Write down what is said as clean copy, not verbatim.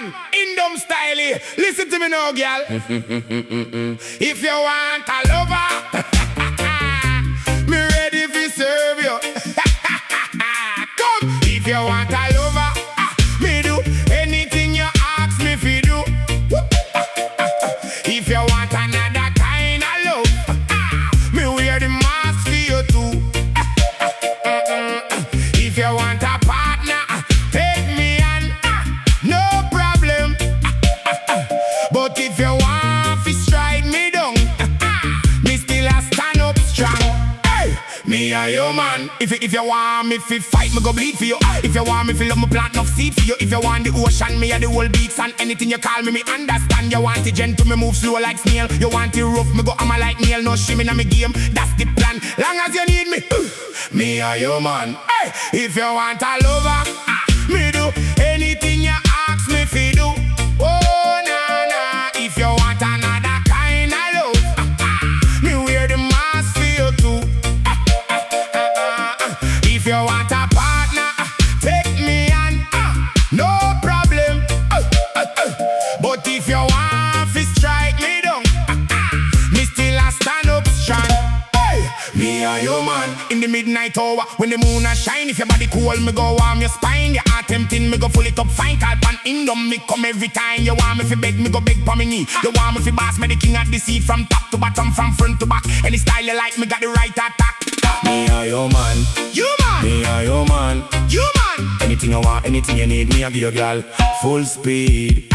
man, Indom style here. Listen to me now, girl. If you want a lover, me ready to serve you. Come, if you want a lover, me do anything you ask me fi do. If you want another kind of love, me wear the mask for you too. If you want a partner, take me on, no problem. But if you want to strike me down, me still a stand up strong. Hey, me a your man. If you want me to fight, me go bleed for you. If you want me to love, me plant enough seed for you. If you want the ocean, me a the whole beats. And anything you call me, me understand. You want the gentle, me move slow like snail. You want the rough, me go hammer like nail. No shimmy in me game, that's the plan. Long as you need me, me a your man. Hey, if you want a lover, me do anything you ask me fi do. Oh na na, if you want another kind of love, me wear the mask for you too. If you want a partner, take me on, no problem. But if you want to strike me down, me still a stand up strong. Hey, me a your man in the midnight hour when the moon a shine. If your body cool, me go warm your spine. Your heart tempting, me go full it up fine. Call pan Indom, me come every time. You want me fi beg, me go beg pa me knee. You want me fi boss, me the king of the seed. From top to bottom, from front to back. Any style you like, me got the right attack. Me a your man, you man. Me a your man, you man. Anything you want, anything you need, me a give you, girl. Full speed.